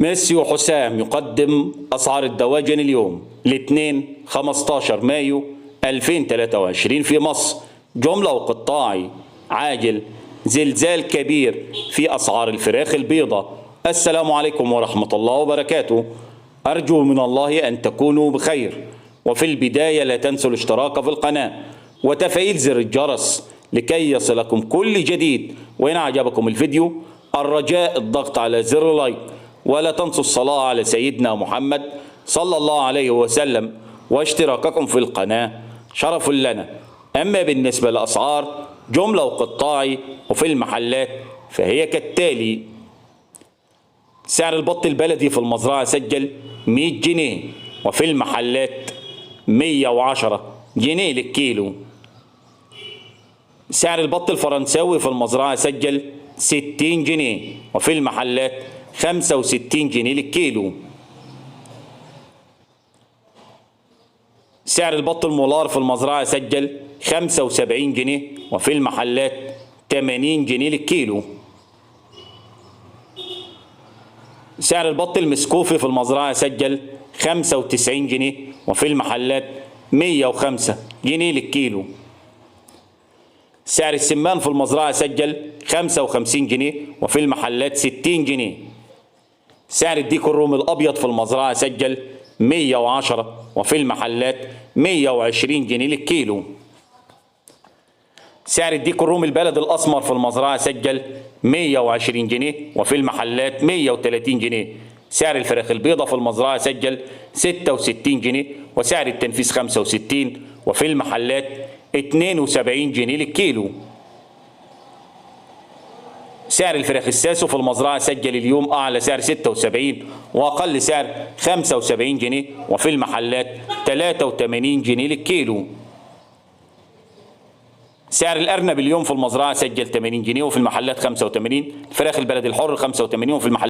ميسيو حسام يقدم أسعار الدواجن اليوم لاثنين 15 مايو 2023 في مصر. جملة وقطاعي عاجل زلزال كبير في أسعار الفراخ البيضة. السلام عليكم ورحمة الله وبركاته. أرجو من الله أن تكونوا بخير، وفي البداية لا تنسوا الاشتراك في القناة وتفعيل زر الجرس لكي يصلكم كل جديد. وإن أعجبكم الفيديو الرجاء الضغط على زر لايك، ولا تنسوا الصلاة على سيدنا محمد صلى الله عليه وسلم، واشتراككم في القناة شرف لنا. أما بالنسبة لأسعار جملة وقطاعي وفي المحلات فهي كالتالي: سعر البط البلدي في المزرعة سجل 100 جنيه، وفي المحلات 110 جنيه للكيلو. سعر البط الفرنساوي في المزرعة سجل 60 جنيه، وفي المحلات 65 جنيه للكيلو. سعر البط المولار في المزرعة سجل 75 جنيه، وفي المحلات 80 جنيه للكيلو. سعر البط المسكوفي في المزرعة سجل 95 جنيه، وفي المحلات 105 جنيه للكيلو. سعر السمان في المزرعة سجل 55 جنيه، وفي المحلات 60 جنيه. سعر الديك الرومي الأبيض في المزرعة سجل 110، وفي المحلات 120 جنيه للكيلو. سعر الديك الرومي البلد الأسمر في المزرعة سجل 120 جنيه، وفي المحلات 130 جنيه. سعر الفراخ البيضة في المزرعة سجل 66 جنيه، وسعر التنفيذ 65، وفي المحلات 72 جنيه للكيلو. سعر الفراخ الساسو في المزرعة سجل اليوم أعلى سعر 76 وأقل سعر 75 جنيه، وفي المحلات 83 جنيه للكيلو. سعر الأرنب اليوم في المزرعة سجل 80 جنيه، وفي المحلات 85. الفراخ البلد الحر 85، وفي المحلات